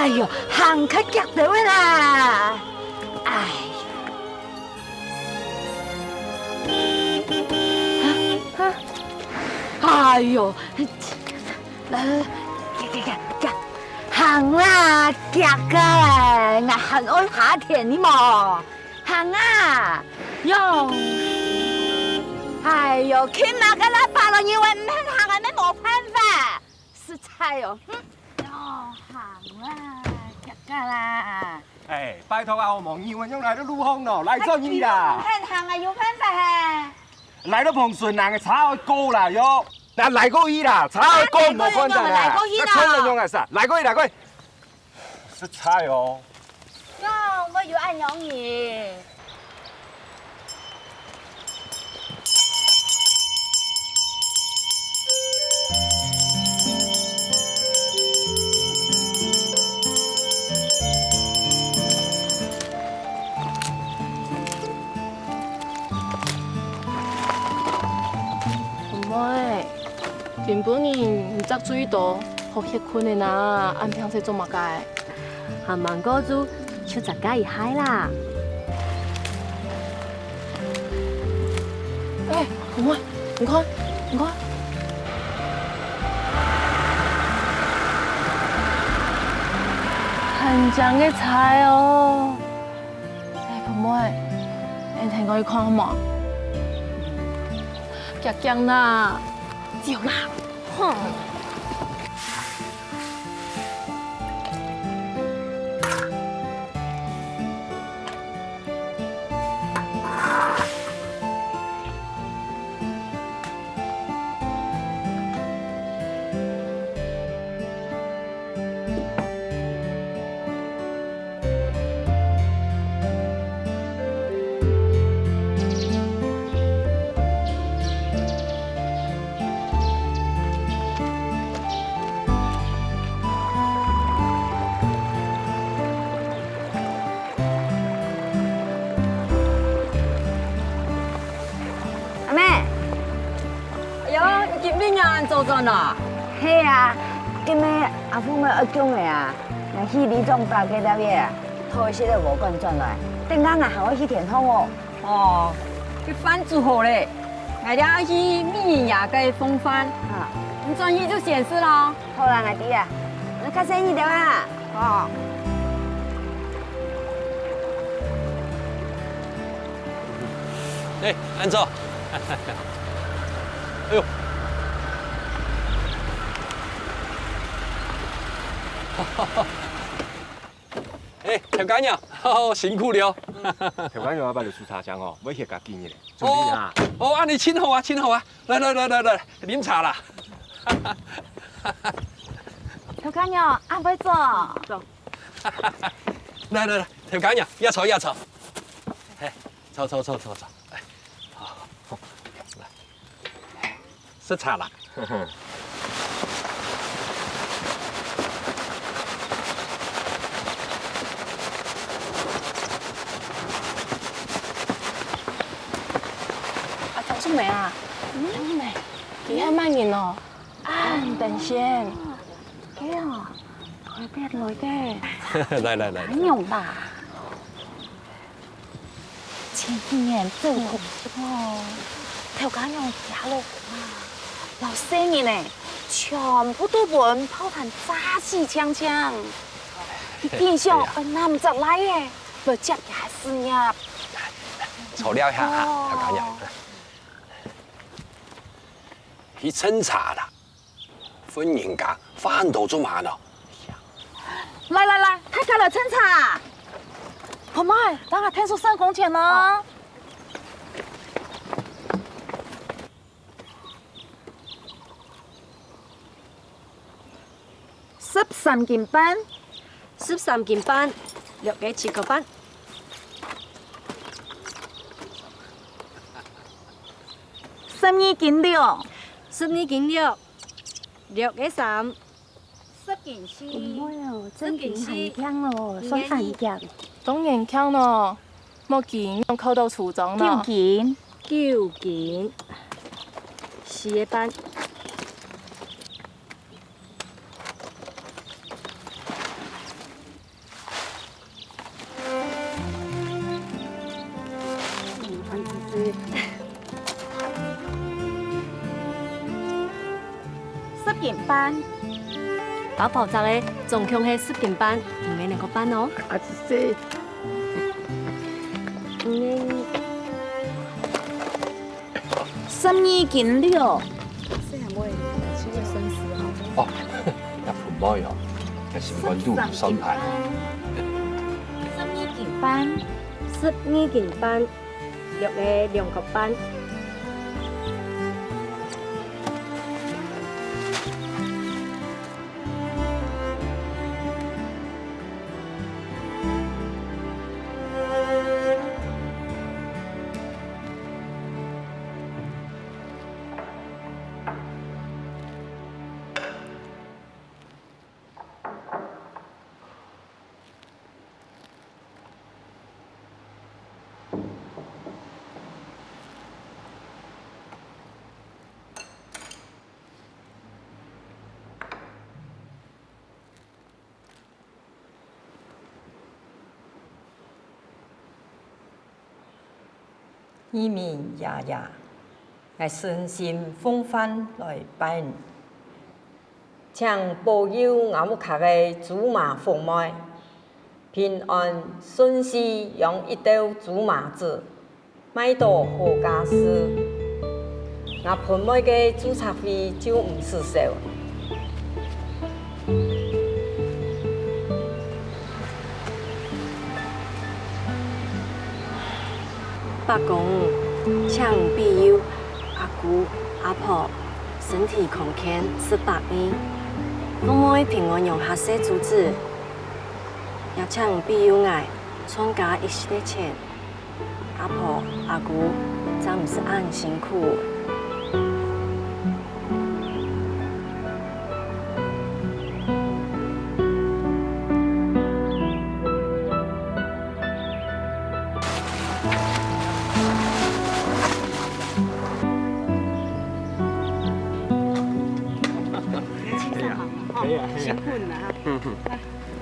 哎呦，行较夹到啦！哎呀，哎呦，来，夹，行啦，夹个，我很爱下田的嘛，行啊，用。哎呦，起码个啦，八了，因为唔肯行，我们冇办法，是菜哦。哦，行啦，夹个啦。哎，拜托啊，我望义文用来到陆空咯，来做伊啦。唔肯行啊，有办法嘿。来到彭顺人嘅炒高啦哟，嗱来过伊啦，炒高冇关系啦。来过伊啦。那春人用嘅啥？来过伊，来过伊。是菜哦。哟，我有爱养你。妹，根本人唔执水多，好吃困的呐，按平时做乜解？行慢哥做，出十家而嗨啦。哎，唔妹，唔該，唔該。很正嘅菜哦。哎，婆妹，你聽我去看好冇？夾醬啦，椒啦，哼。做咗啦，係啊，今日阿父咪一種嘅啊，那去呢種大嘅啲嘢，頭先都冇講進來，等間啊，我去田湯哦。哦，佢飯煮好咧，我哋去米牙嘅風飯，啊，你轉去就顯示啦。好啦，我哋啊，你開心一點啊。哦。哎，安坐。哎呦。哎，條緊呀，辛苦了。條緊要擺嚟煮茶醬哦，唔許夾堅嘅咧。準備啊！哦，安尼請好啊，請好啊，來，飲茶啦。條緊要阿妹做。走。來，條緊呀，一坐。哎，坐。哎，好，來，食茶啦。春梅啊，春梅，幾係乜嘢咯？啊，等先，幾啊？佢別來嘅。來，很用吧？前年做紅哦，條緊用假路啊，老生意呢，全部都揾泡壇炸死槍，變相南就來嘅，不接也是呀。坐了下啊，條緊呀。去偵查啦，分人家翻到咗晚咯。來，睇下來偵查。婆妹，等下聽說3公錢啦。13件班13件班，約幾次個班？12件料。12件料，約幾3。10件絲。唔會哦，真件係香咯，所以硬嘅。當然強咯，冇見用扣到廚房咯。9件。 9件，4個班。10件班。打爆炸的总共系10件班，唔免2个班哦。啊，这12件料。哦，那父母哟，那是关注生态。 12件班。 12件班，约嘅2个班。伊面爷爷，来身心风帆来拜，请保佑我们客的祖马凤妹平安顺遂，养一头祖马子，买到好家私。我盆妹的注册费就唔是少。伯公，请庇佑阿姑、阿婆身体康健，18年，父母平安养下世祖子，也请庇佑我全家一时的钱。阿婆、阿姑，真唔是俺辛苦。辛苦了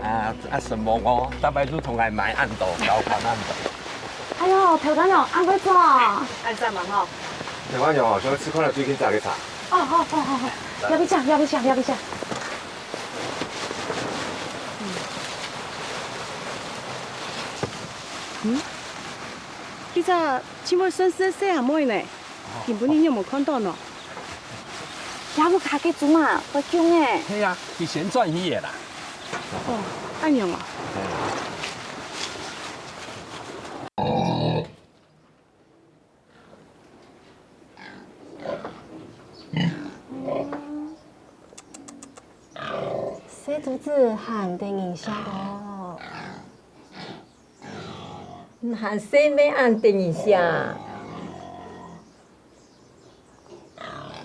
啊！什么哦？大白猪同来买暗豆，搞款暗豆。哎呦，头家娘，安要怎？按在忙哦。台湾人哦，想要吃款来最近炸个茶。好，要不吃。你只姊妹孙孙细阿妹呢？根本你有冇看到呢？要不卡给煮嘛，我叫诶。嘿呀，以前赚鱼的啦。哦，安样啊？小竹子喊定一下哦。喊谁没安定一下？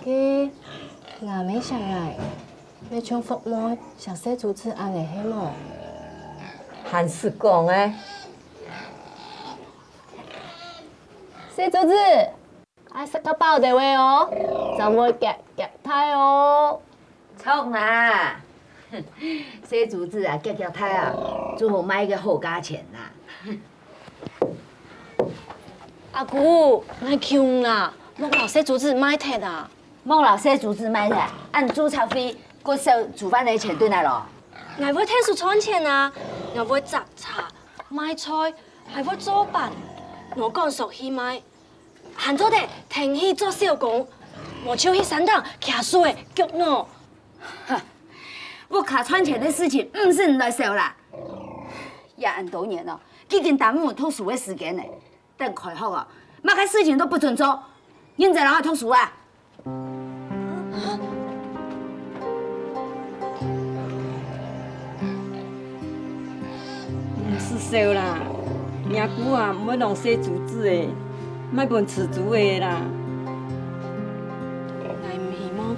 嘅，我没想来，要唱福妹，小小竹子安尼嘿么？喊是讲诶。小竹子，爱食个包地位哦，就会夹胎哦。错啦，小竹子啊，夹胎啊，最好买个好价钱啦。阿姑，卖穷啦，莫老小竹子买摕啦。莫老小竹子买啦，按注册费，搁收煮饭的钱对来咯。我会听数赚钱啊，我会摘茶、买菜，还会做饭。我讲熟去买，喊做地停去做小工，我就去山塘徛树的脚呢。我卡赚钱的事情唔是你来收啦。也按多年了，已经耽误读书的时间嘞。等开学啊，乜个事情都不准做，人在哪里读书啊？唔是少啦，命姑啊，唔要弄小竹子的，莫问吃竹的啦。我唔希望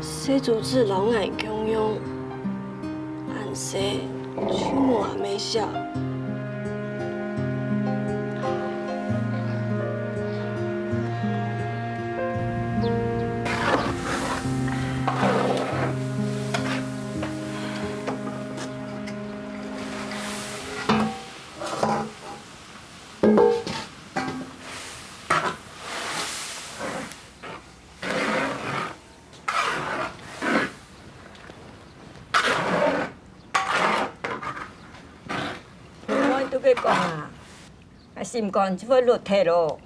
小竹子老眼供用，俺说去我没下。讲啊，心肝就要落体咯。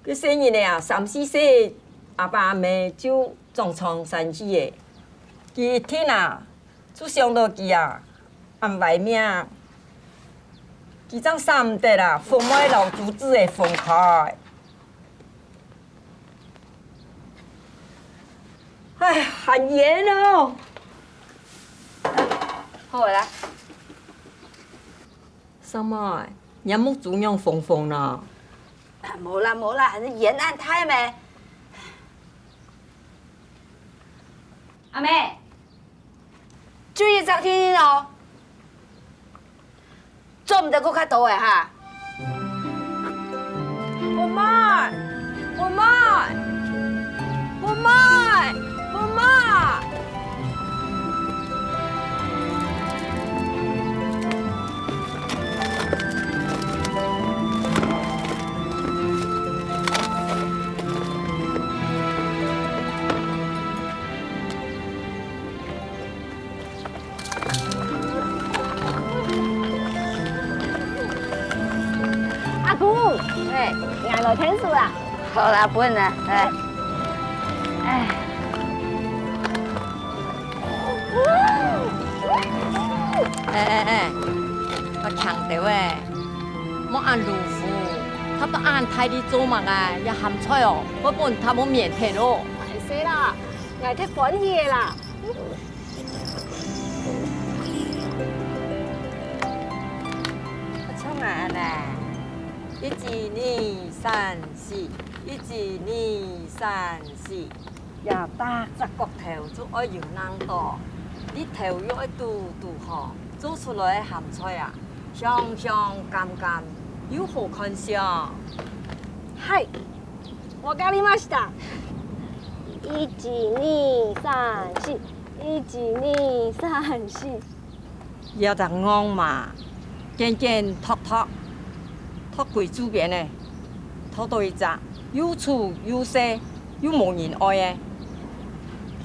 佢生日啊，3、4岁，阿爸阿妹就撞床生死的。佢一天啊，就想到佢啊，安排命。佢张三得啦，父母老祖子的分开。哎，很严哦。好回来。什么？眼目中央疯疯啦？冇啦冇啦，你延安胎没？阿妹，注意昨天哦，做唔得搁较多的哈。不卖，不卖，不卖，不卖。阿姑，哎，俺来听书啦。好啦，不问了，哎。哎，我强调诶，莫按鲁夫，他不按太啲做嘛个，也咸菜哦，我本他冇面皮咯。係死啦，俺睇歡喜嘅啦。唱完啦，1、2、3、4，1、2、3、4，呀，搭只骨頭就愛要硬多，啲頭要愛嘟嘟好，做出來嘅鹹菜啊，香香甘甘，又好看相。はい、わかりました。1、2、3、4。1、2、3、4。要得昂嘛，尖尖托托，托貴主邊嘅，托到一隻，又粗又細，又冇人愛嘅。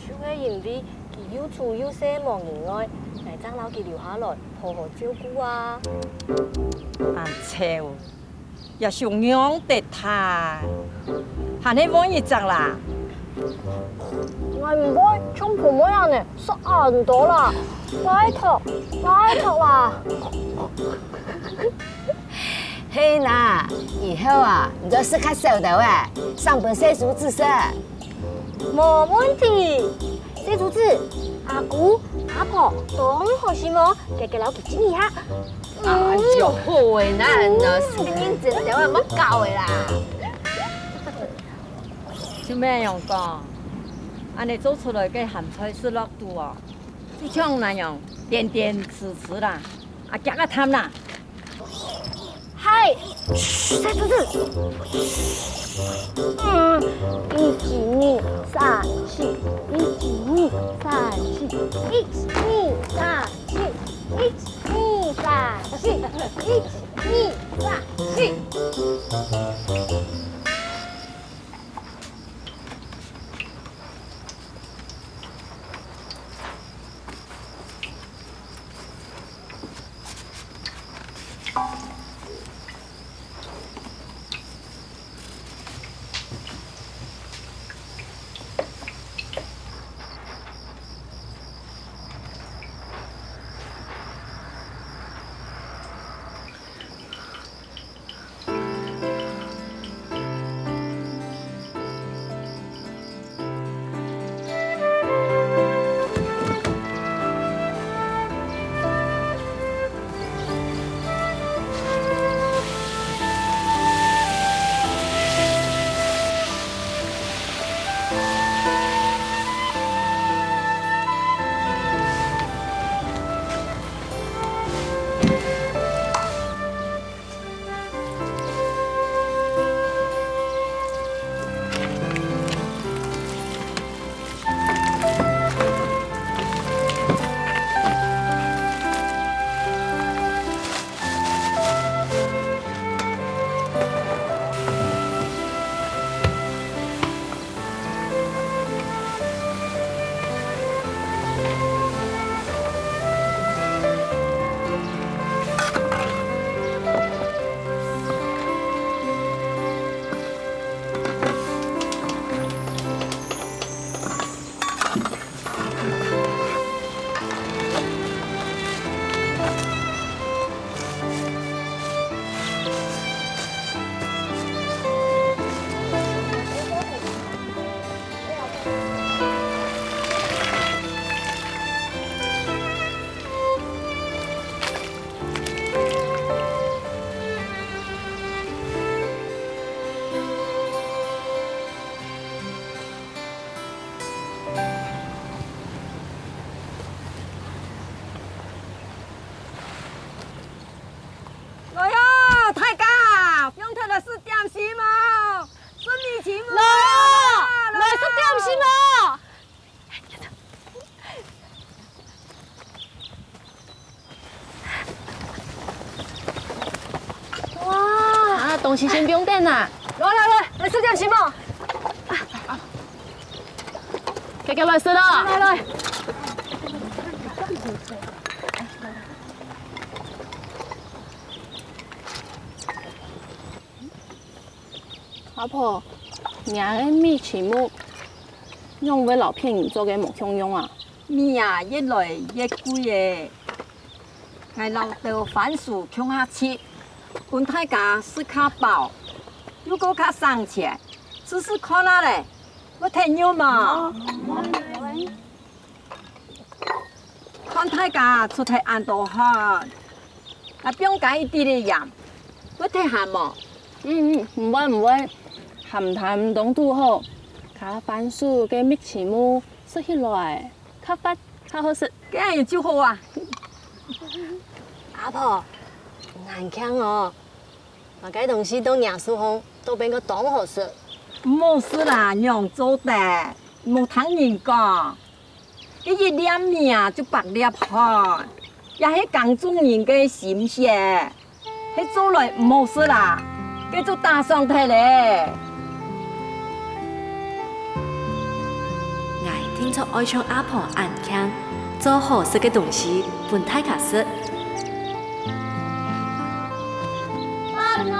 像個因為佢又粗又細冇人愛，嚟爭撈佢留下來好好照顧啊！按超，也上養得太，還係揾一隻啦。我唔該，從婆妹人呢，實熬唔到啦，拜託，拜託啦！嘿呐，以後啊，你就是較少的哎，上本細叔子噻。冇問題，細竹子、阿姑、阿婆都好希望嘅撈佢親一下。哎呦，好為難啊，是個認真的，我冇教的啦。做咩樣講？安尼做出來嘅鹹菜是落肚哦，就像那樣點點刺刺啦，啊夾個湯啦。係，細竹子。1、2、3、4，1、2、3、4，1、2、3、4，1、2、3、4，1、2、3、4。来呀，大家，用他的是点心吗？是米奇吗？来是点心吗？哇，啊，东西先不用点啦，来是点心吗？给来吃了。来。阿婆，娘的米奇木，用为老片人做嘅木香用啊？米啊，越来越贵诶，该老豆番薯穷下吃，本大家是卡饱，如果卡省钱，试试看啦嘞，我听有嘛？看大家出来按多汗，啊，不用加一滴的盐，我听下嘛。唔會，鹹淡當都好，卡番薯嘅米奇木食起來較發較好食。这样就好啊。阿婆，難聽哦，把該東西都釀熟後，都變個當好食。冇事啦，娘做的，冇聽人講。這一粒米啊，就百粒汗，也係江中人嘅心血，佢做來冇事啦，佢就打上台咧。我聽出愛唱阿婆眼聽，做好食嘅東西本太卡食。飯咯，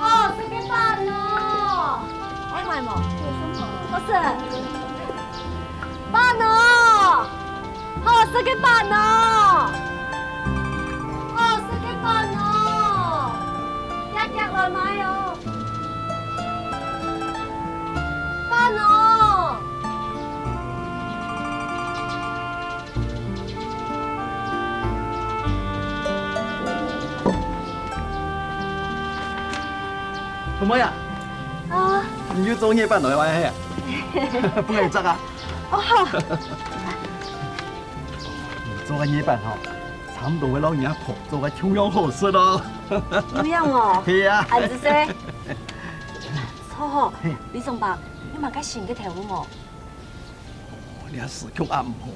哦，食嘅飯咯，哎媽嘛，好食。飯咯，好食嘅飯咯，好食嘅飯咯，日日來買哦。飯咯。妹妹啊，你要做夜班來玩呀？不可以執啊！做個夜班吼，差唔多會老人家婆做個中央好食咯。咁樣哦。係啊。安子些。錯好，李松伯，你嘛該選個條路冇？你阿時曲阿唔好，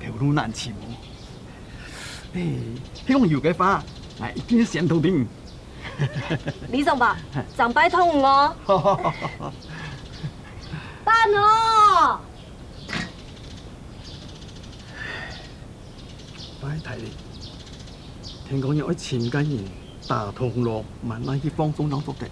條路難前。誒，希望有嘅話，係一定先到定。李松伯，上擺通我。飯咯。快睇，聽講有一千間人打通路，慢慢去放鬆當作嘅。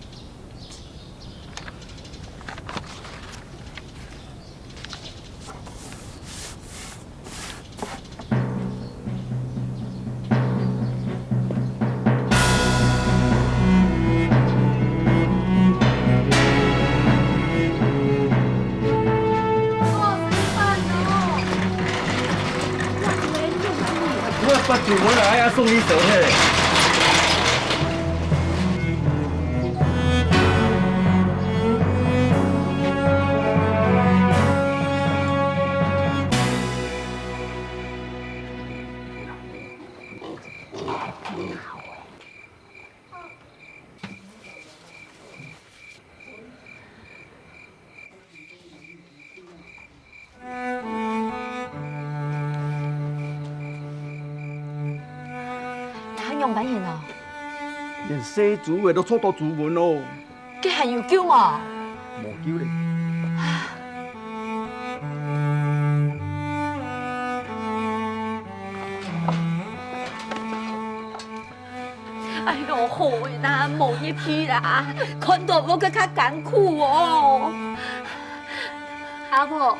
不住我來呀，送你走嘿。用品員啊，連寫主嘅都出到主門咯。佢係要叫我。冇叫你。哎呦，好啦，冇一批啦，看到我更加艱苦哦。阿婆，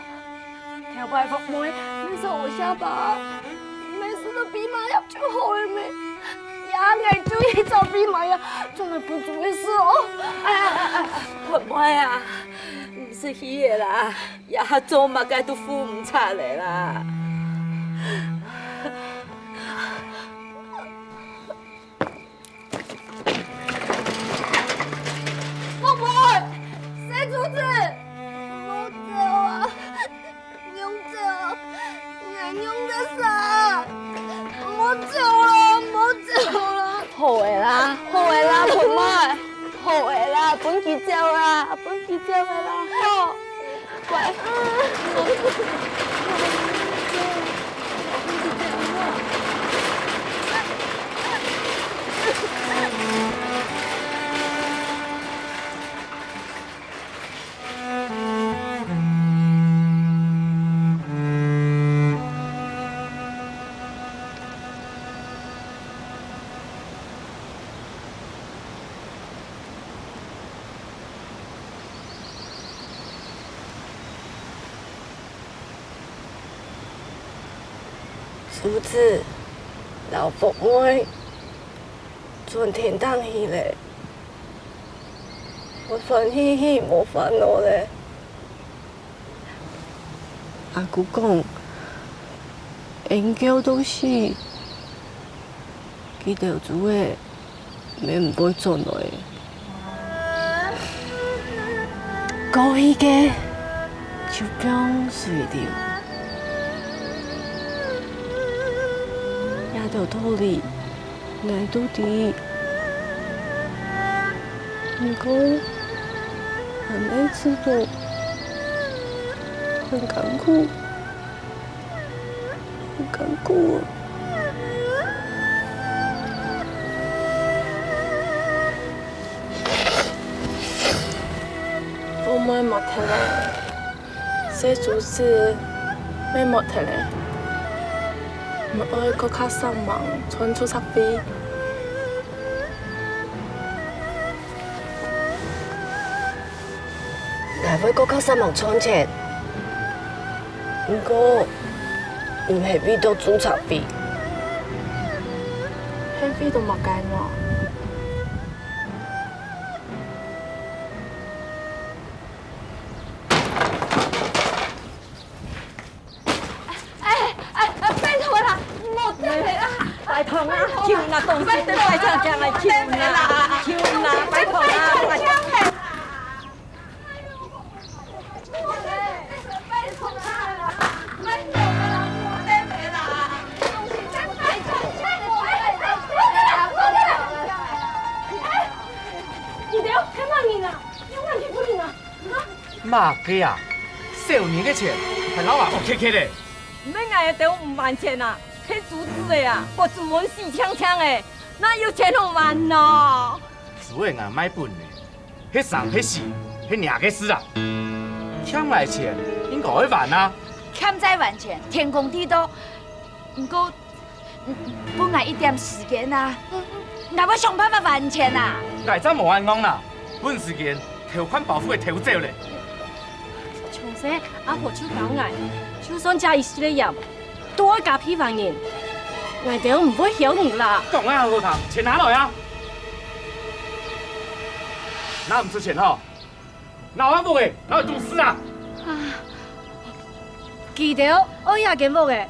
條拜服妹，你送我下吧，每次都比馬入最好嘅咩？也係注意做比馬呀，做了不足嘅事哦。妹啊，唔是去嘅啦，也做乜嘅都付唔出嚟啦。妹妹，谁阻止？我走啊！是这样的啦，好，乖。竹子，老父妹，转天当去咧，我欢喜喜无烦恼咧。阿姑讲，研究都是记得做诶，免唔会转来。高迄个就不用随着。到土里来到底，不过还没吃饱，很艰苦，很艰苦。我买木头嘞，写竹子买木头嘞。唔爱搁较上网，传出插飞。来尾搁较上网传钱，不过唔系比到主插飞，迄比都冇解喏。拜托啊，求啦，东西都快这样来求啦，求啦，拜托啊！嘛嘅啊，少年嘅钱系老阿屋客的。唔免挨得5万钱啊！迄竹子的啊，我自问死呛呛的，哪有钱好还咯？竹的硬买本的，迄三迄四，迄两个死啊！欠来钱应该会还啊。欠债还钱，天公地道。不过，本来一点时间啊，我要想办法还钱啊。大早无安讲啦，本时间条款保护会抽走咧。从细阿婆手搞挨，就算家己死了也多加批判人，挨到唔会晓你啦。讲啊好听，钱拿来啊！拿唔出钱吼，老阿母的，老会堵死啊！记得我也见木的，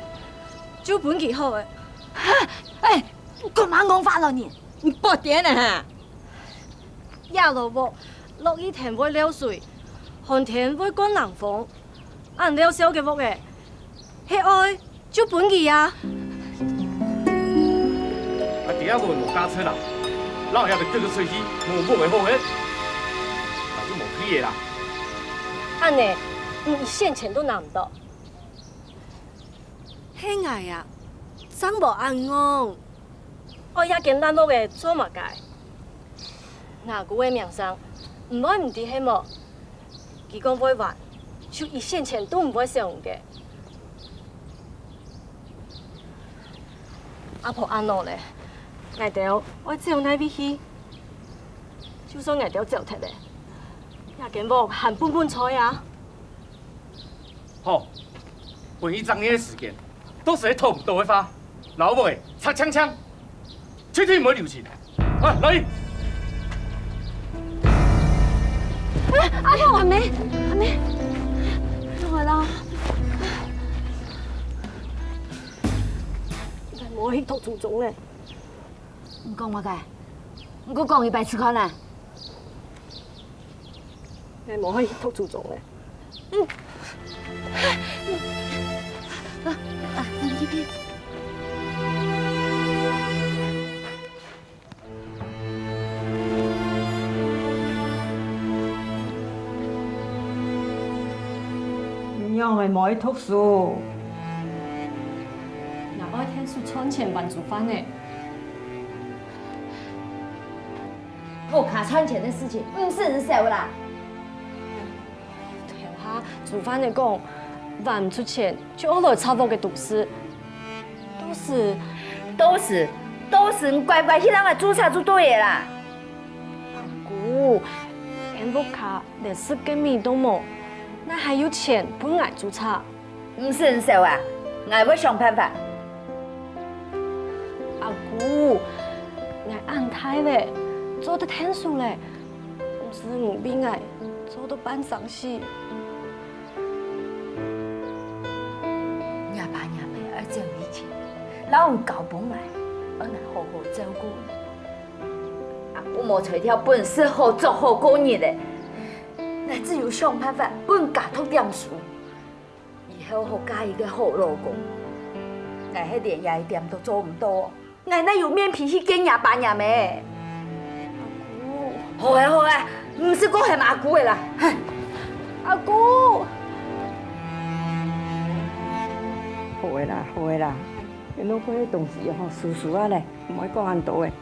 就本几好的。哎，干嘛讲法了你？你不点了哈？亚萝卜落雨天会流水，寒天会灌冷风，按了小嘅木的，迄爱就本几啊！啊，第二个无加车啦，老遐就叫做吹气，无木的好个，那就无起的啦。按呢，一线钱都拿唔到。迄爱啊，真无安讲。我也见咱屋的做嘛解，那古的名声，唔爱唔知迄么，伊讲会还，就一线钱都唔会使用嘅。阿婆安怎咧？挨到我只用那笔去，就算挨到糟蹋咧，也见无含本本彩啊。好，本一张年的时间，都是在偷不到的花，老母的擦枪枪，绝对唔会留情。啊，来！阿婆还没，我啦，我去读初中咧。唔讲我个，我讲伊白痴看啦。你冇可以读初中咧。这边。样的无去读书。我爱天数存钱办煮饭呢。破卡赚钱的事情唔是你手啦。听下煮饭的讲，赚唔出钱就学了差不多的读书，都是你乖乖去让我注册就对的啦。姑，俺不卡连4个米都冇，那还有钱不爱注册？唔是你手啊，我会想办法。阿姑，我安泰嘞，做得天数嘞，唔是唔比我做得办丧事。伢爸伢妹要挣你钱，老人交本来，我来好好照顾你。阿姑冇找条本事好做好过日的，我只有想办法本家读点书，以后好嫁一个好老公。我迄连夜店都做唔到，我哪有面皮去见伢爸伢妹？好啊好啊，唔是讲嫌阿姑的啦。阿姑，好的啦，好的啦，你老婆的东西吼，叔叔啊嘞，唔爱讲咁多的。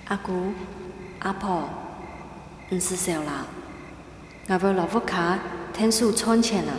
阿姑、阿婆，唔是笑啦，我要老夫卡天数存钱啦。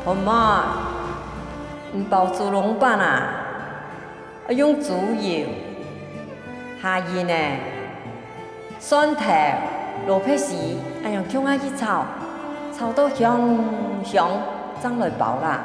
好嘛，唔包猪笼饭啊，要用猪油，下盐呢，蒜头、萝卜丝，要用姜啊去炒，炒到香香，再来包啦。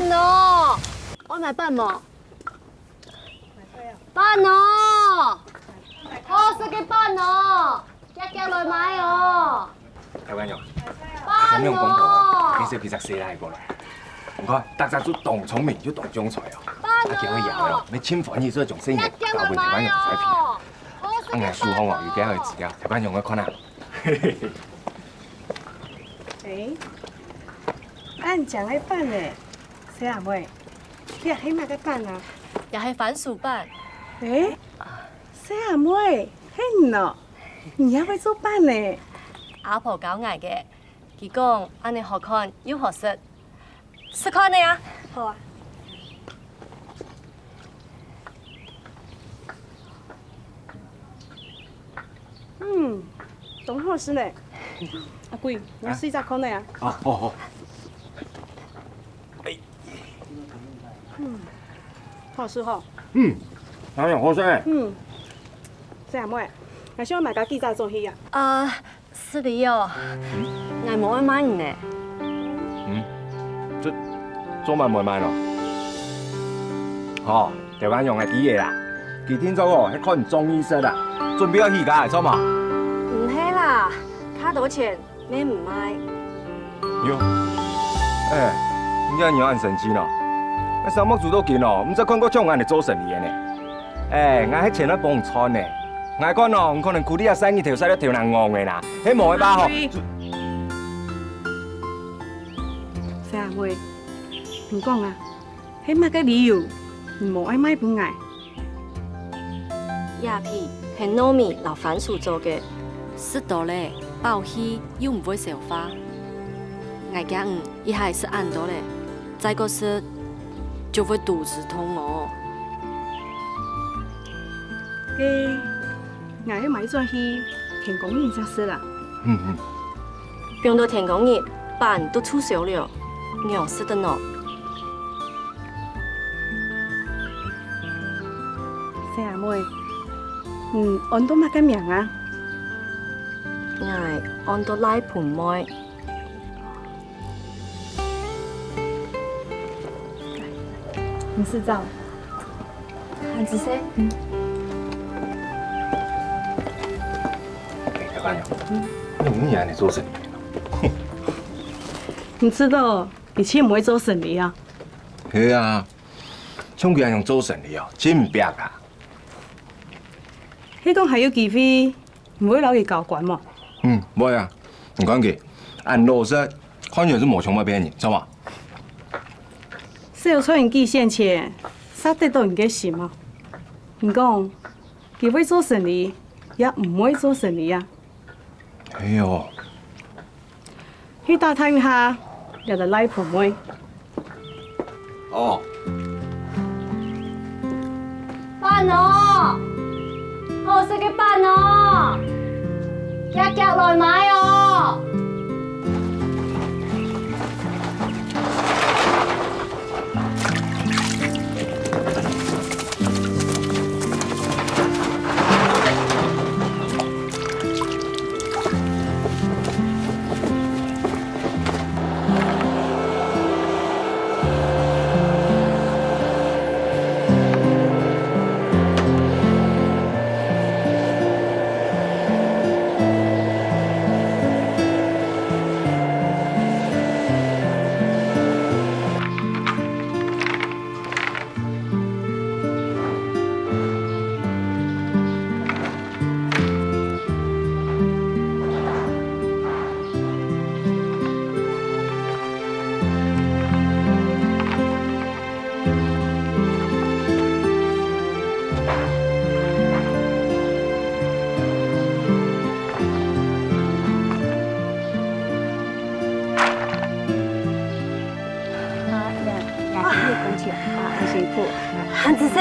饭哦，我买饭冇。飯哦，好食嘅飯哦，日日來買哦。台灣人，飯咁樣廣告啊，哦，其實比較適合過來。唔該，大家都當聰明，要當將才哦。飯叫佢贏咯，你簽房意所種生意，日日搞半台灣來買人唔使騙。哦。硬係輸好我，要驚佢自己，台灣人嘅可能。誒，按講嘅飯呢？細阿妹，你係起乜嘅飯啊？又係番薯飯。誒，細阿妹，嘿喏，你也會做飯呢？阿婆教捱嘅，佢講安尼好看又好食，食看你啊？好啊。嗯，懂好食呢。阿貴，你試下看呢啊？哦哦哦，好食吼。嗯，當然好食。嗯，細阿妹，我想買個記者做戲啊。啊，是的哦，我冇愛買呢。做乜唔買咯？哦，台灣用嘅啲嘢啦，佢聽咗哦，係看中醫式啦，準備要去㗎，做嘛？唔係啦，卡到錢你唔買。喲，你這樣很神奇咯！我上木做到見咯，唔知看過像我哋做生意嘅呢。我喺前一幫穿呢，我講咯，可能佢啲阿生意條西都條難戇嘅啦，希望佢把學。細阿妹，唔講啊，係乜嘅理由唔冇愛買本愛？亞皮係糯米撈番薯做嘅，食到咧飽氣又唔會消化。我驚一係食ăn到咧，再個食就會肚子痛哦。我要買轉去田公園才食啦。變到田公園，飯都促銷了，我食得喏。細阿妹，按到乜嘅名啊？我按到拉盤妹。你試照。韓子姐，台灣人，你係嚟做生意？你知道以前唔會做生意啊？係啊，像佢樣做生意哦，真唔逼啊！希講係有機會，唔會留佢教官嘛？唔會啊，唔講佢，按老實，看樣是冇想乜俾人，知嘛？小出人幾先前，殺得到人嘅心啊！唔講，佢會做生意，也唔會做生意啊！哎呦，去打探一下，有得拉盤妹。哦，飯哦，好食嘅飯哦，日日來買哦。韓子姐。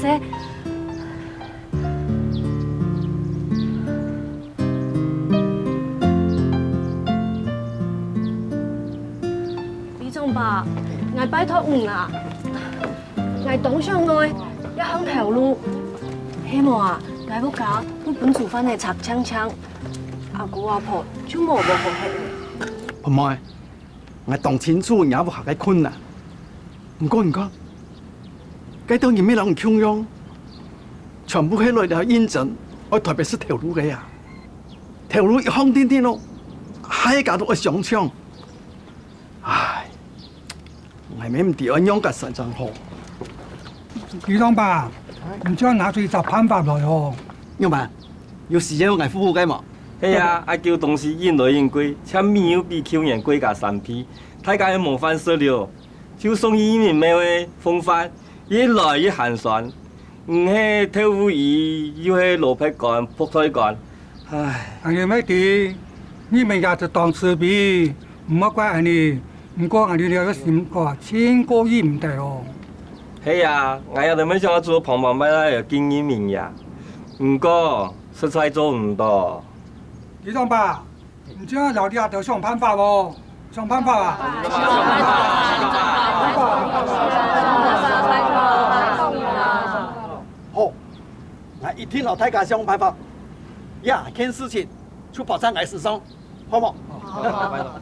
说。李总吧，我拜托你啦，我当上我一行条路，希望啊，我要搞日本做翻的拆枪枪，阿姑阿婆就冇好吃。婆妹，我當清楚也有下嘅困難，唔過，該當然咩人強用，全部喺內頭驗證，我特別是條路嘅呀，條路一行點點咯，喺搞到我上槍，唉，我咪唔掂，樣嘅實真好。李老闆，你就要拿出一個辦法來哦。要嘛，有時間我嚟服務嘅嘛。係啊，要叫同事應來應歸，且面有比求人貴價3批，大家要模範說了，就送伊面咩話風範，一來一寒酸，唔係跳舞兒，又係羅劈杆、撲腿杆，唉。俺哋咩嘅，你們也是當士兵，唔好怪俺哋，唔過俺哋了個心個千個億唔得哦。係啊，我有哋咩想做旁旁擺擺又經驗面呀，唔過實在做唔到。李總吧，你這樣老弟啊，都想辦法哦，想辦法啊！好，我一定老大家想辦法，呀，件事情就保障我身上，好冇？好。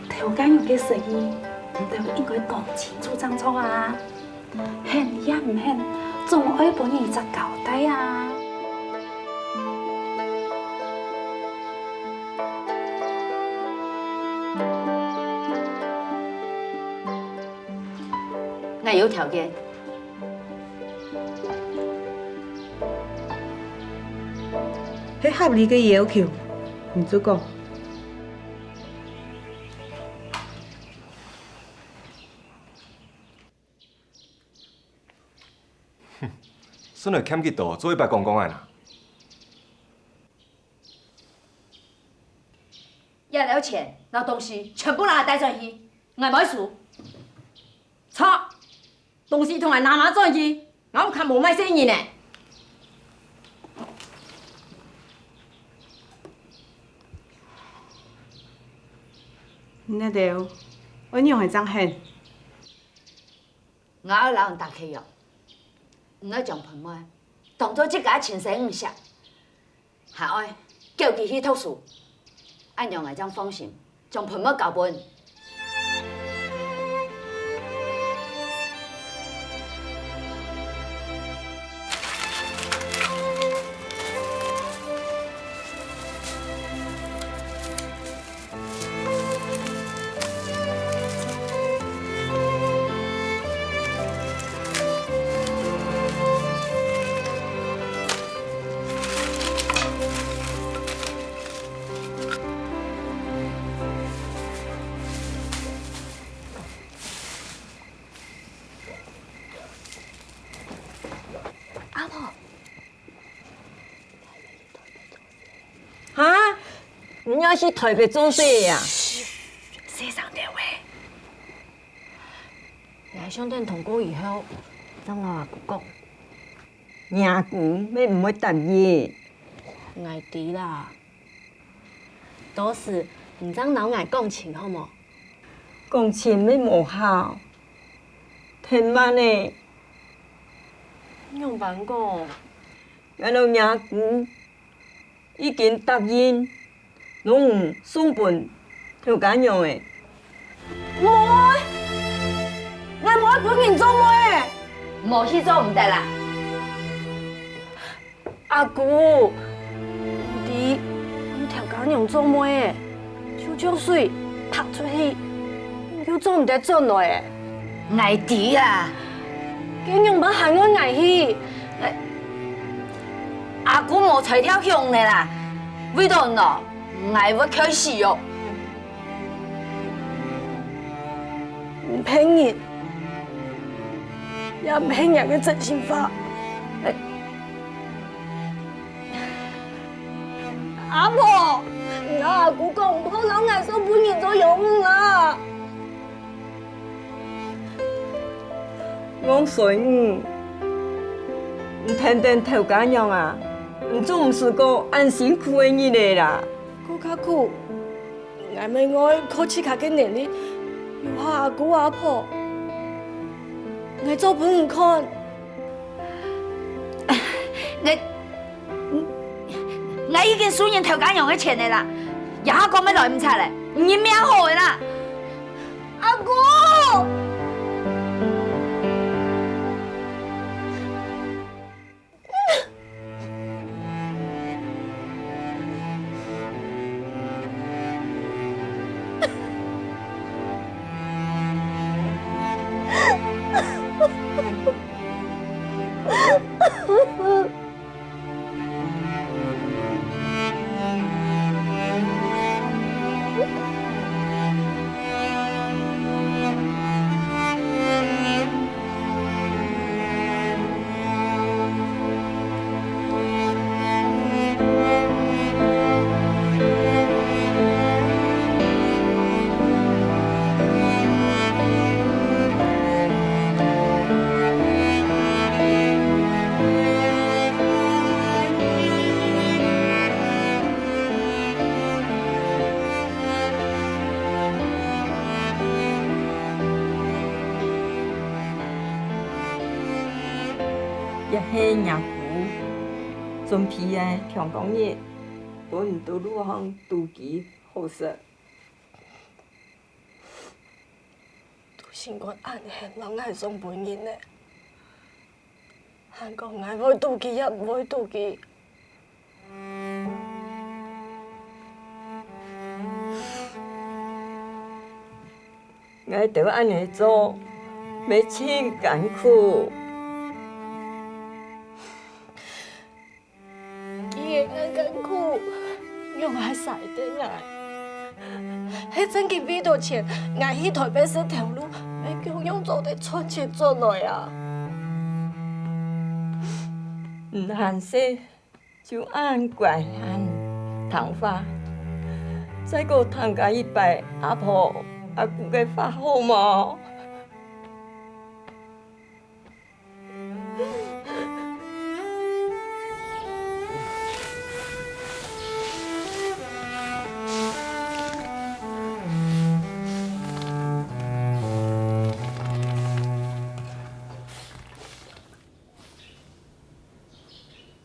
條間有嘅生意，唔就應該講清楚清楚啊！恨也唔恨，仲愛幫你一隻交代啊！我有條件，係合理嘅要求，唔足夠。算係欠幾多，做一擺講講啊啦。一有錢，攞東西全部攞嚟帶上去，我冇數。錯，東西同埋拿咗去，我看冇咩生意呢。那條，我娘係真狠。我要老人打契約，唔要將盆妹當作自家親生唔識，還愛叫佢去讀書，按讓我將放心，將盆妹交本。阿婆，哈？你要去台北做事呀？寫上條話。我想等通過以後，等我阿姑講。阿姑咩唔會答應？我知啦，到時唔將老外講清好冇？講錢咩無效，聽晚呢？用辦講，我老阿姑已經答應，攏送本條緊樣誒。我冇管面做咩？冇去做唔得啦。阿姑，你调家娘做咩的？手掌水拍出去，又做唔得转来的。爱弟啊，家娘要喊我爱去，阿姑无材料用的啦，为到喏，爱要开始哦。唔骗人，也唔骗人嘅真心话。阿婆，我阿姑讲唔好老爱说本人做用啦。我孙，唔天天偷家娘啊，唔做唔是个安辛苦的日子啦。顾较苦，俺们爱考试较紧点哩，又怕阿姑阿婆，我做本唔看。我已经输赢偷家娘的钱的啦，也讲要来唔出嘞，唔认命好的啦。阿姑。也是娘夫，准备的香港日，本都路行妒忌好色。都是我暗恨人爱送本人的，韩讲爱会妒忌也唔会妒忌。我得安尼做，要真艰苦。伊会爱艰苦，用爱晒得爱。迄阵去买到钱，爱去台北市条路，要叫用做得赚钱赚来啊！唔含洗就按怪按头发，再个参加一拜阿婆阿姑嘅法好冇？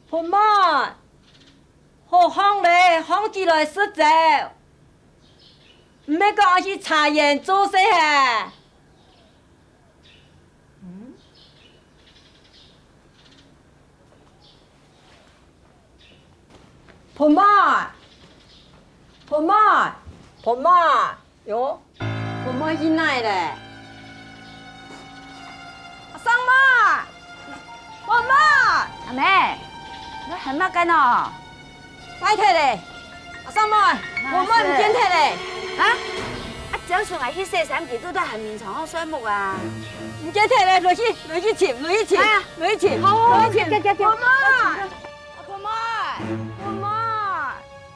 婆妈，好香嘞，香起来实在。唔要讲去茶园做些下。婆妈，婆妈，婆妈，哟，婆妈去哪嘞？阿桑妈，婆妈。阿妹，你喊乜緊哦？快摕嘞！阿三妹，我妈唔见摕嘞。啊？啊，就算係去洗衫機都得係面床嘅水木啊！唔見摕嘞，落去潛，落去潛，落去潛，好，落去潛。婆媽，婆媽，婆媽，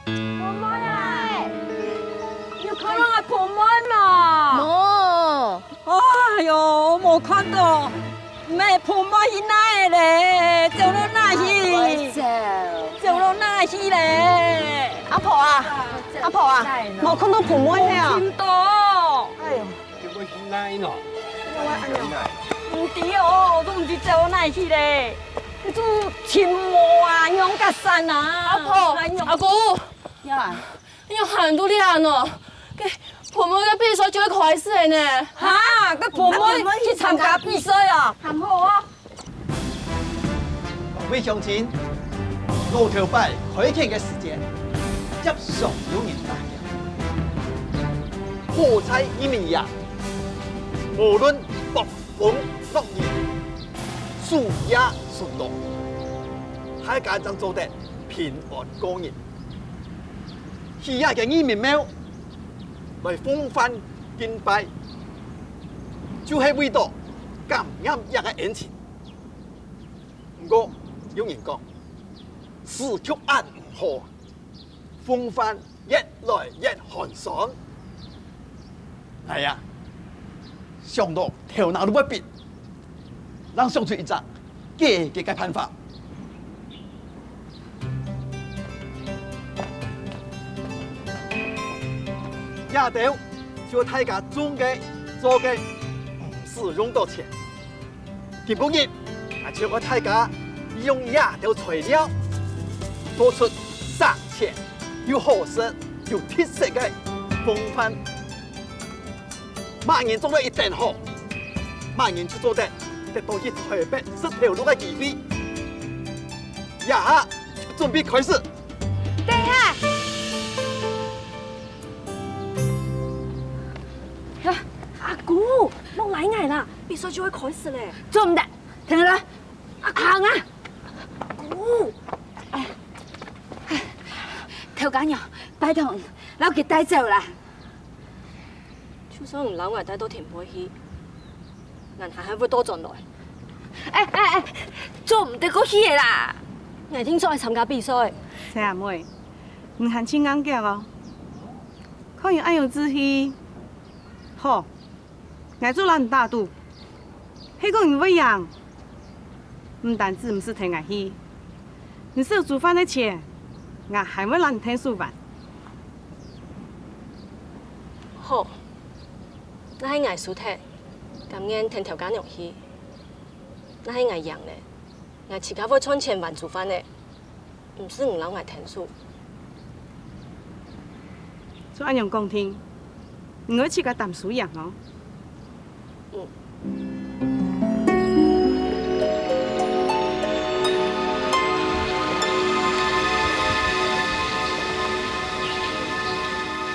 婆媽呀！要看到我婆媽嘛？哦，哎呦，冇看到，咩婆媽去哪嘞？走到哪去？走到哪去嘞？阿婆啊，阿婆啊，冇看到婆妹啊？聽到。哎呦，叫佢去哪呢？唔知哦，都唔知走到哪去嘞。嗰種沉默啊，養家山啊。阿婆，阿姑，呀，你有很多啲人哦，嘅婆妹嘅比賽就會開始呢。嚇，個婆妹去參加比賽啊？喊好啊！各位鄉親，路头摆开垦嘅时间，接上有人答应。火柴移民呀，无论暴风落雨，树也顺路，大家将做得平安过日。喜爱嘅移民庙来风范敬拜，就系为到感染一个恩情。不过有人讲，事却暗唔好，风范越来越寒爽。哎呀，上到头脑都不变，让想出一张解决嘅办法。亚头就大家种嘅做嘅，唔是用到钱。今个月，就我大家用亚头材料做出省钱又好食又特色嘅风范。马人做得一定好，马人就做得到去台北十条路嘅机会。也下准备开始。等下。阿姑，莫嚟捱啦，比賽就會開始咧。做唔得，停下啦，行啊！姑，頭家娘，拜託攞佢帶走啦。就算唔扭捱帶到田背去，銀行係會多進來。做唔得嗰啲嘢啦。捱聽說係參加比賽。細阿妹，唔限千硬腳哦，可以按樣子去。好。我做人大度，迄个人为养，唔单止唔是听我去，你是有煮饭的钱，我还会让你听书饭。好，那係藝術體，咁樣聽條街入去，那係藝人咧，我自家會賺錢還煮飯咧，唔是唔留我聽書。做按樣講聽，唔會似個淡水人哦。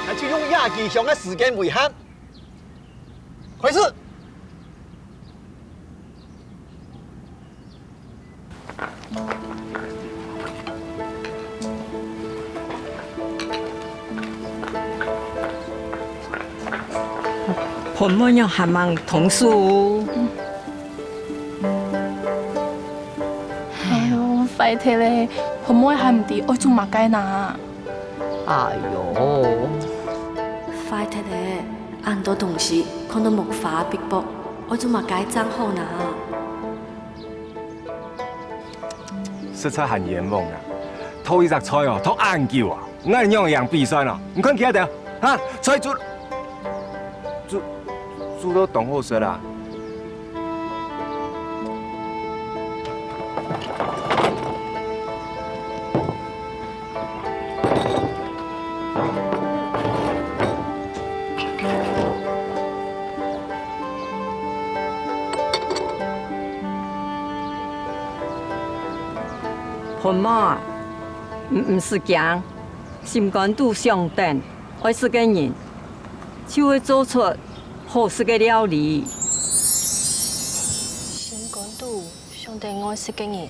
那就用亚吉祥的时间为限，开始。盆妹要喊忙同事。哎呦，快啲咧！可唔可以係唔掂？愛做乜雞呐？哎呦，快啲咧！按到同事看到木花逼迫，愛做乜解真好呐？色彩很嚴猛啊！偷一隻菜哦，偷硬叫啊！我係樣樣比賽咯，唔看其他條啊，菜煮都懂好食啦。盆妹啊，唔是驚，心肝肚上等，愛是個人，就會做出好食嘅料理。心肝肚上等愛食嘅人。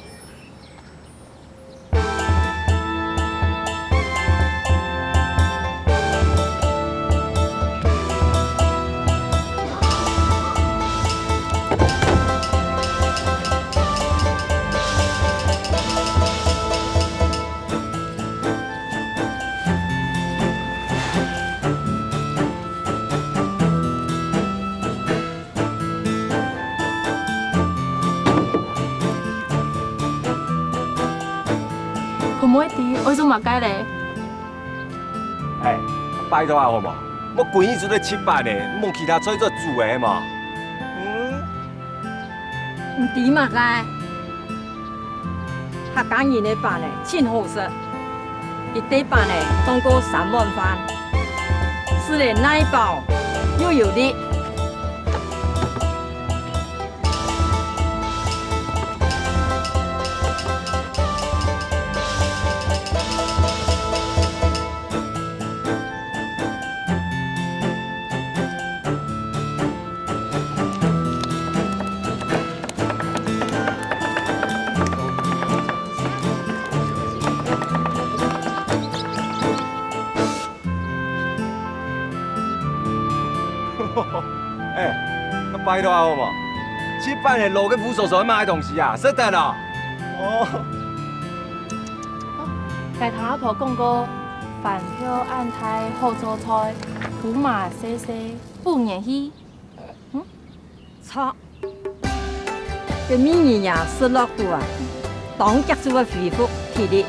可唔可以啲？愛做乜雞咧？哎，拜託下好冇？我規日做得700咧，冇其他菜做煮嘅嘛。唔掂嘛該，客家人嘅飯咧，真好食，一碟飯咧當過3碗飯，吃咧奶飽又有力。拜托好嘛，这班的路跟扶手手买东西啊，识得咯。哦。该同阿婆讲过，饭票按台好做菜，胡麻洗洗不热气。错。个美女呀，失落度啊，当脚就要恢复体力。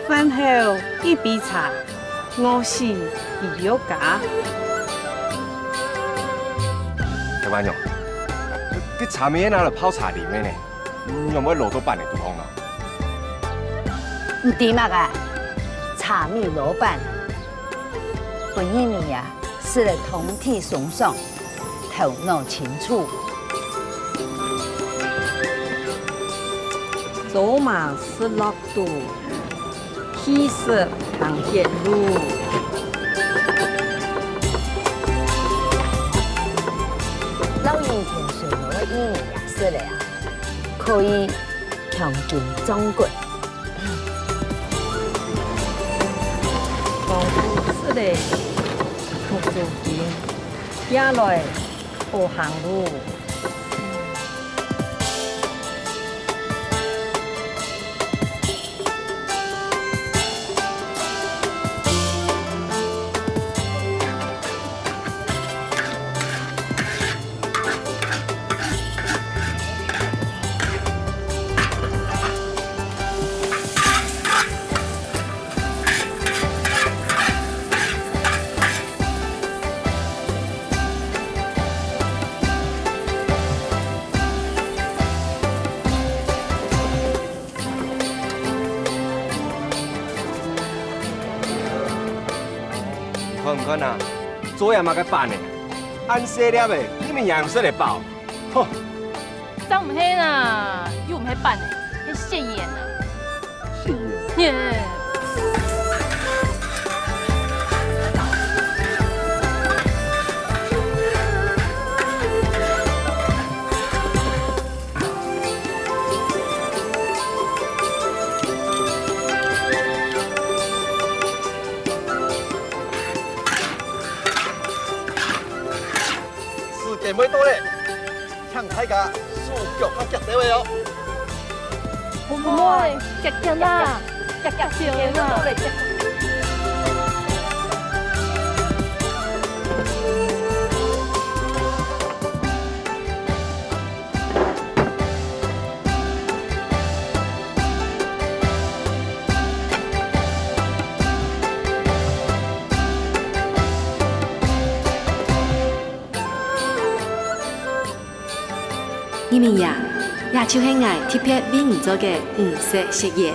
饭后一杯茶，我是比较假。台湾用，这茶面拿来泡茶啉的呢，有没有落到板的地方啊？唔对嘛个，茶米老板，本一米呀是了通体爽爽，头脑清楚。走马失落度，气色行显露。老以前水牛的一米呀是了呀，可以强筋壮骨。功夫是的，出足劲，下来好行路。看唔看啊？做也嘛该办的，按细粒的，你们也唔识得包。吼，张唔黑呐，又唔黑办的，黑谢眼呐。谢耶。时间袂多咧，请大家数脚较脚底位哦。唔會，夾夾啦，夾夾少啦。伊面呀，也就是我特别为你做嘅五色实验。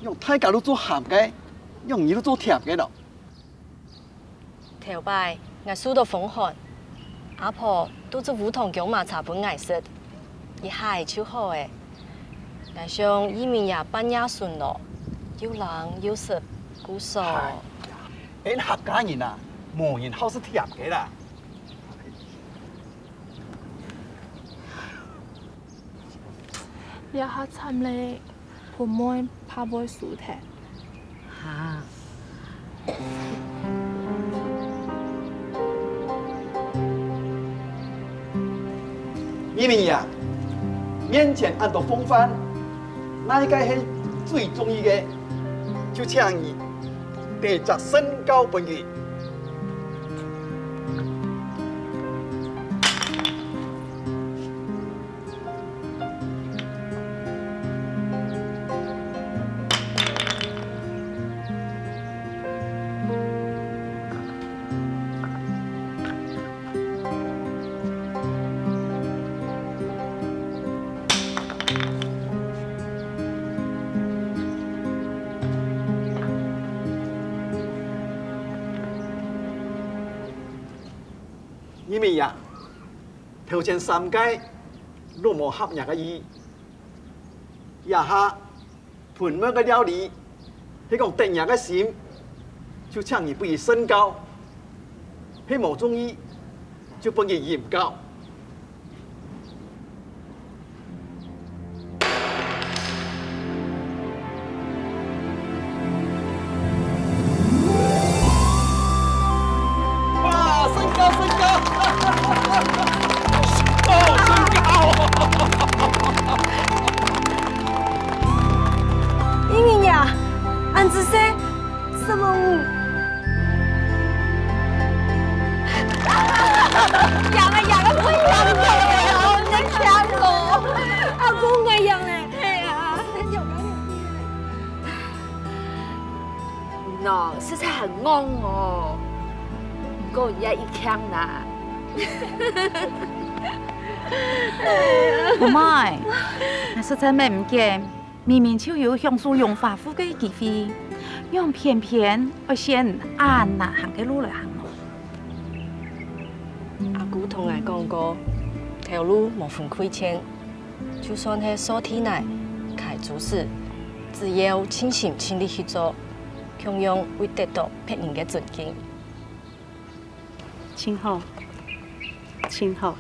用大家都做咸嘅，用你都做甜嘅咯。头摆我输到风寒，阿婆都做梧桐姜麻茶本爱食，一下就好诶。但像伊面也半夜顺咯，又冷又湿，骨瘦。恁客家人啊，无人好食甜嘅啦。也下慘咧，婆妹怕杯薯條。哈。伊面呀，面前按到风帆，那一个是最中意嘅，就请伊地着身高本去。因为呀，头前3屆都无合入个意，也下盘乜个料理，迄个定人个心，就请伊不以身高，迄无中意就不以严高。哇，身高，身高！因为呀，俺只说什么？养啊，不养了，你抢我！阿公爱养嘞，哎呀，喏，食材很硬哦，不过也一腔啦。唔係，我實在咩唔見，明明就有享受用法富嘅機會，用偏偏我先按哪行嘅路嚟行咯。阿姑同我講過，條路無分虧欠，就算係所體內開做事，只要盡心盡力去做，同樣會得到別人嘅尊敬。真好，真好。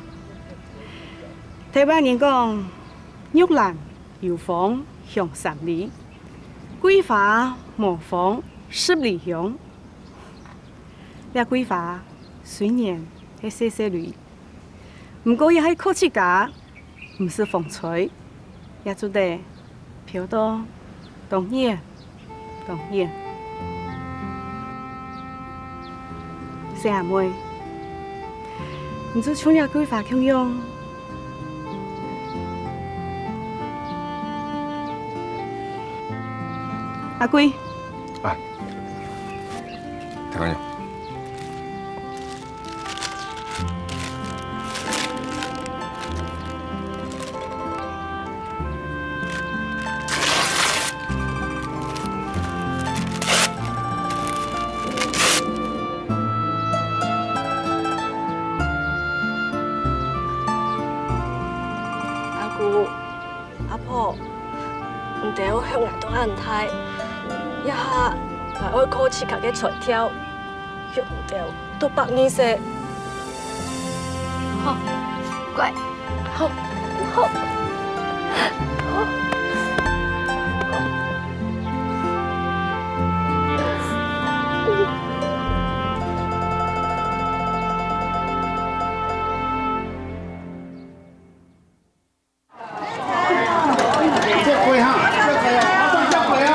台灣人講，玉蘭有風香3里，桂花無風10里香。這桂花雖然係細細蕊，不過也係科學家，唔是風吹，也做得飄到當然，當然。細阿妹，你做穿這桂花強用。阿貴，啊，大哥娘，阿姑、阿婆，唔得向人多安泰。一下我愛考試嘅材料，用掉都120些。好，乖，好，好，好。这贵哈，这贵啊，这贵啊。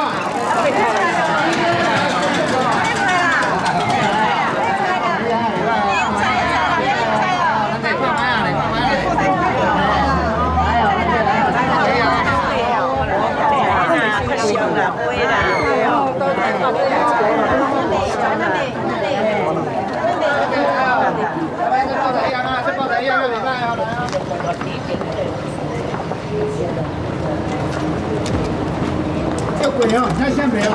这贵啊，看现没有？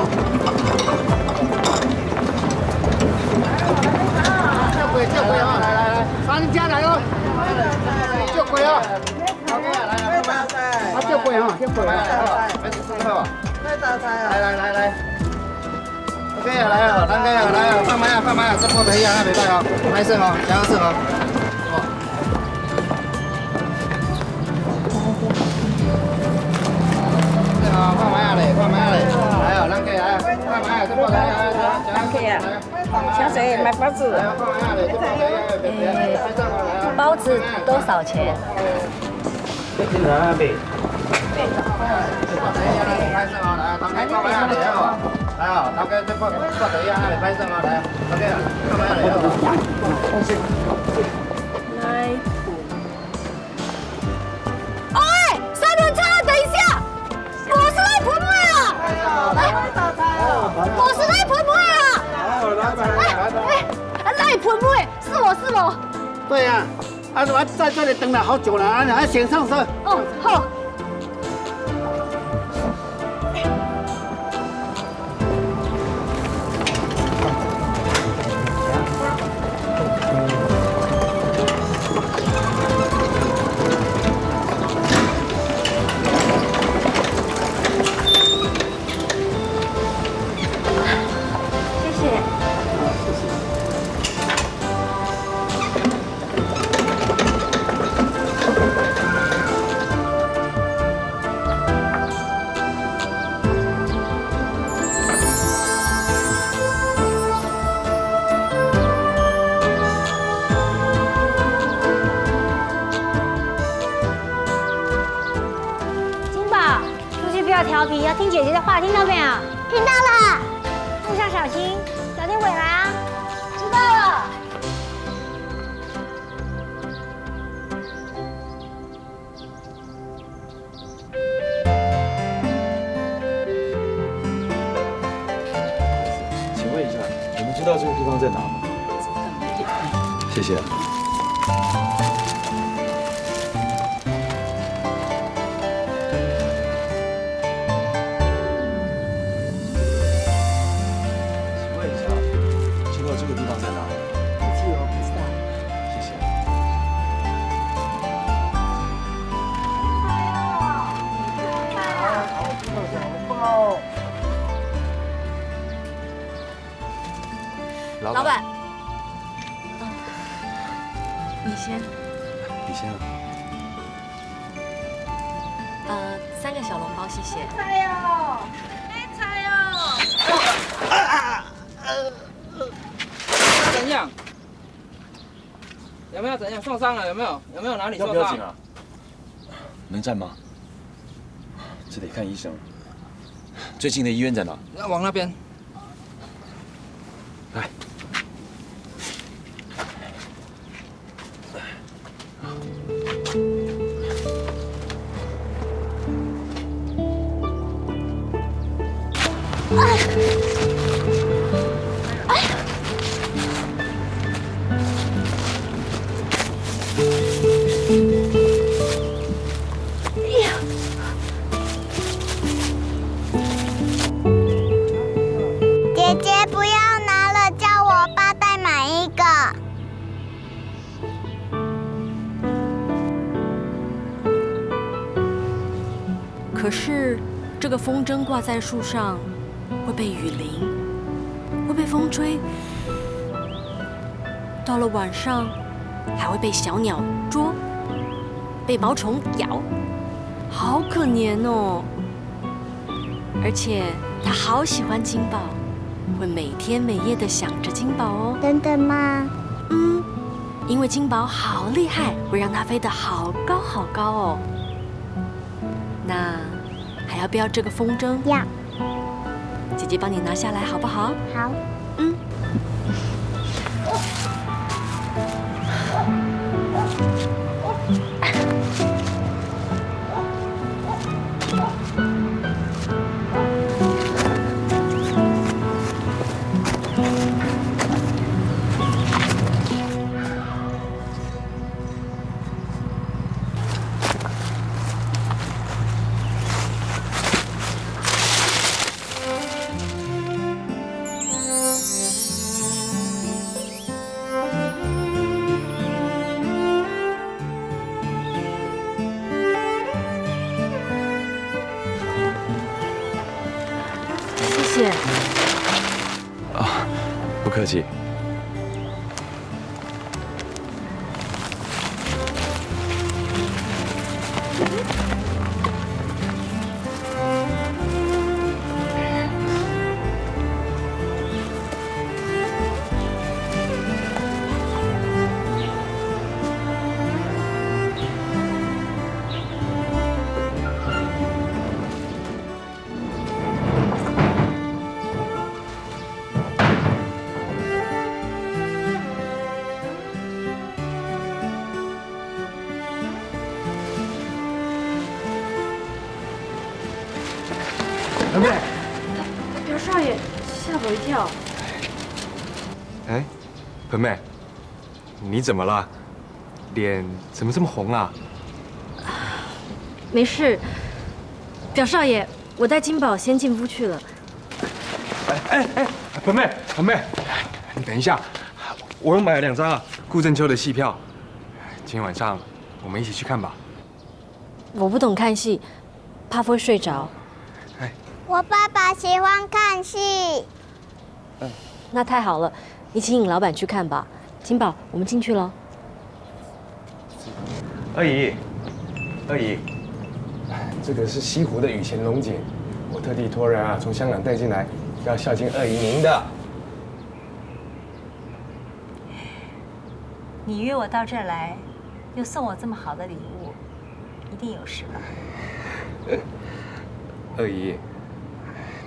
这贵啊，来，商家来了，这贵啊。啊，这贵啊，这贵啊，来4块吧。来，OK 啊，来啊，大家来啊，放麦啊，这波头一样，别带啊，来1哦，2个4哦。放麦啊嘞，来啊，让给来，放麦啊，这波头来，小水买包子。包子多少钱？来啊，大概这波头一样，来拍摄啊，来 ，OK 啊，放麦啊嘞。来。哎，三轮车，等一下，我是来婆婆呀。我是来婆婆呀。赖婆婆，是我。对呀，我在这里等了好久了，你还先上车。哦，好。姐的话听到没有？听到了。路上小心，早点回来啊！知道了。请问一下，你们知道这个地方在哪吗？谢谢。请问一下，知道这个地方在哪？我不知道。谢谢。老板，你先。你先啊。 3个小笼包，谢谢。菜哟，没菜哟。怎样？有没有怎样受伤了？有没有？有没有哪里受伤？要不要紧啊？能站吗？这得看医生。最近的医院在哪？那往那边。来。姐姐不要拿了，叫我爸再买一个。可是这个风筝挂在树上，会被雨淋，会被风吹，到了晚上还会被小鸟捉，被毛虫咬，好可怜哦。而且他好喜欢金宝，会每天每夜的想着金宝哦。真的吗？因为金宝好厉害，会让它飞得好高好高哦。那还要不要这个风筝？要。姐姐帮你拿下来好不好？好。谢谢。啊，不客气。小妹，表少爷，吓我一跳。哎，盆妹，你怎么了？脸怎么这么红啊？没事，表少爷，我带金宝先进屋去了。盆妹，盆妹，你等一下，我又买了2张顾正秋的戏票，今天晚上我们一起去看吧。我不懂看戏，怕会睡着。我爸爸喜欢看戏。那太好了，你请尹老板去看吧。金宝，我们进去喽。二姨，这个是西湖的雨前龙井，我特地托人从香港带进来，要孝敬二姨您的。你约我到这儿来，又送我这么好的礼物，一定有事吧？二姨，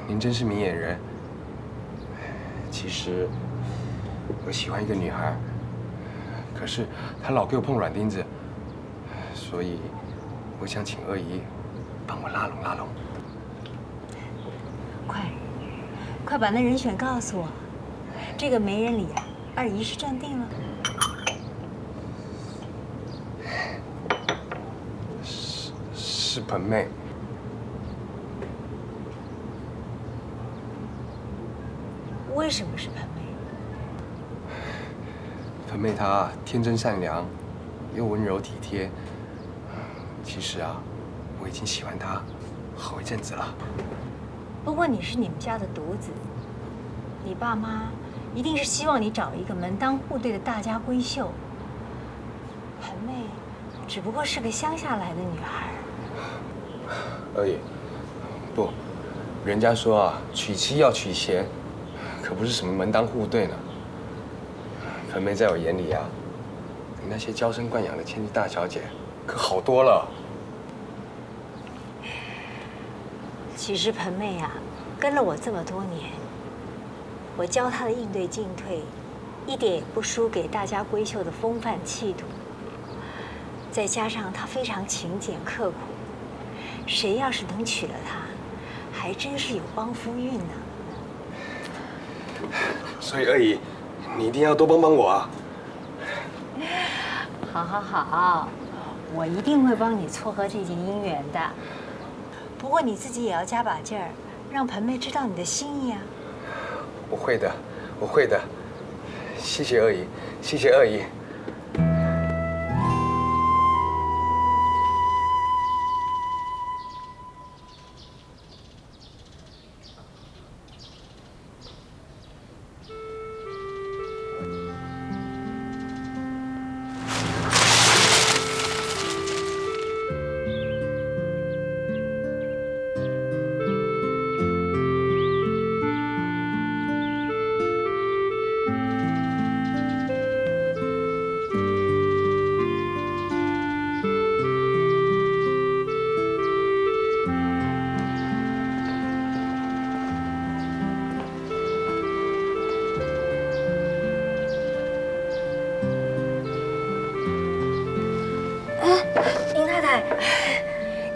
您真是明眼人。其实我喜欢一个女孩，可是她老给我碰软钉子，所以我想请二姨帮我拉拢拉拢。快把那人选告诉我。这个媒人里啊，二姨是站定了。是盆妹。为什么是盆妹？盆妹她天真善良，又温柔体贴。其实啊，我已经喜欢她好一阵子了。不过你是你们家的独子，你爸妈一定是希望你找一个门当户对的大家闺秀。盆妹只不过是个乡下来的女孩。二姨，不，人家说啊，娶妻要娶贤，可不是什么门当户对呢。盆妹在我眼里啊，比那些娇生惯养的千金大小姐可好多了。其实盆妹啊，跟了我这么多年，我教她的应对进退，一点也不输给大家闺秀的风范气度。再加上她非常勤俭刻苦，谁要是能娶了她，还真是有帮夫运呢。所以二姨，你一定要多帮帮我啊！好，我一定会帮你撮合这件姻缘的。不过你自己也要加把劲儿，让盆妹知道你的心意啊。我会的，我会的。谢谢二姨，谢谢二姨。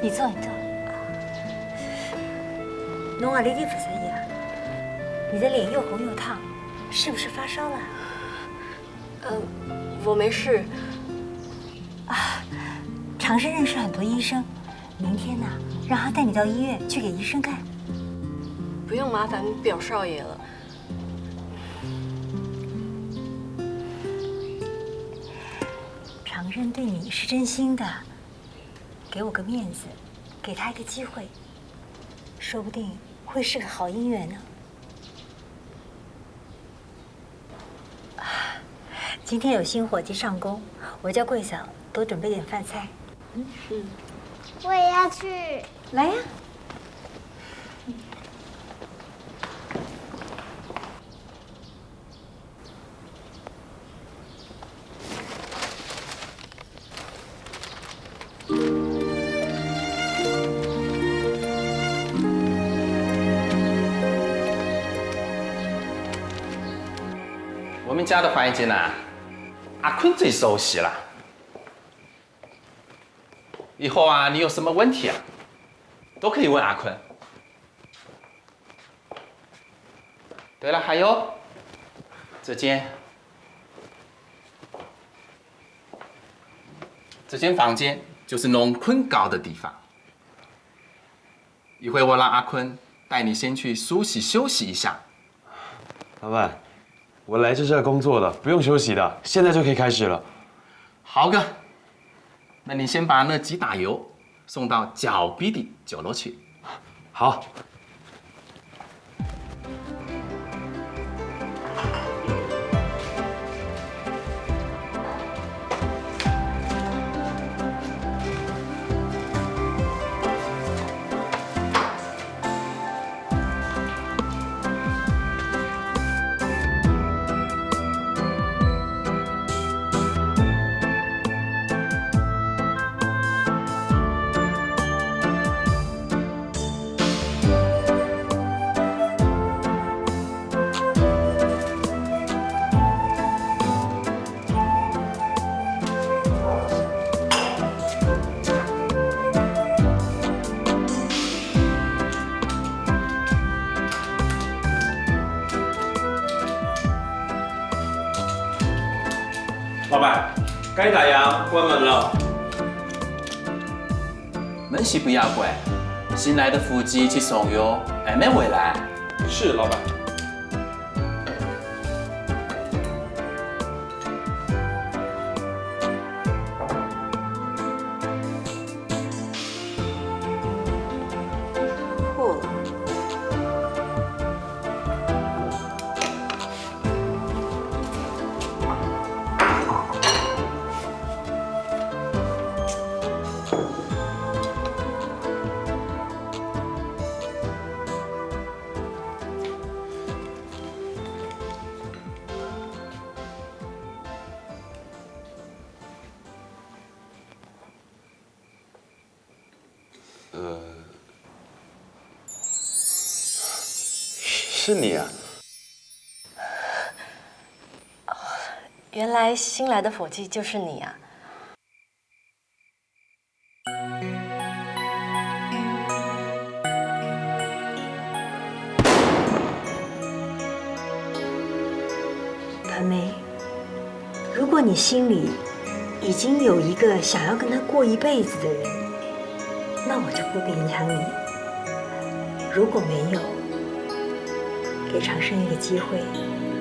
你坐。侬哪里地不适意啊？你的脸又红又烫，是不是发烧了？我没事。常生认识很多医生，明天呢，让他带你到医院去给医生看。不用麻烦表少爷了。常生对你是真心的，给我个面子，给他一个机会，说不定会是个好姻缘呢。今天有新伙计上工，我叫桂嫂多准备点饭菜。我也要去。来呀。我们家的环境呢，阿坤最熟悉了。以后啊，你有什么问题啊，都可以问阿坤。对了，还有这间房间就是弄困觉的地方。一会我让阿坤带你先去梳洗休息一下。老板，我来这是要工作的，不用休息的，现在就可以开始了。好个，那你先把那几打油送到脚壁的酒楼去。好。老板，该打烊，关门了。门是不要关，新来的司机去送药，还没回来。是，老板。破了。是你啊！原来新来的伙计就是你啊！盆梅，如果你心里已经有一个想要跟他过一辈子的人，那我就不勉强你。如果没有，给长生一个机会，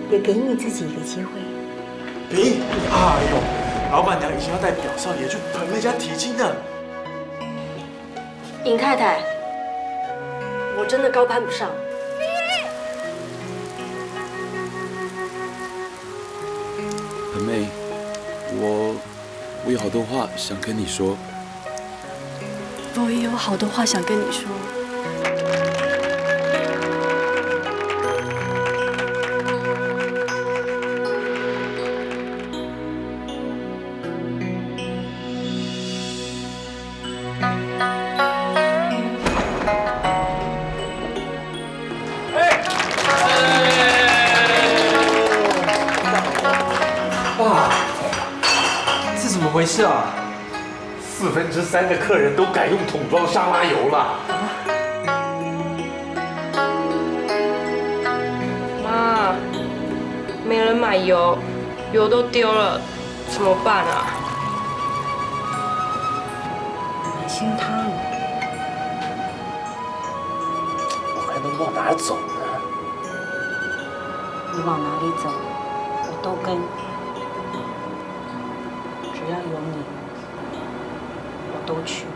也给你自己一个机会。比，哎呦，老板娘已经要带表少爷去盆梅家提亲了。尹太太，我真的高攀不上。盆梅，我有好多话想跟你说。我也有好多话想跟你说。哇，是怎么回事啊？3/4的客人都改用桶装沙拉油了。妈，没人买油，油都丢了，怎么办啊？买新汤。我还能往哪走呢？你往哪里走，我都跟。只要有你，我都去。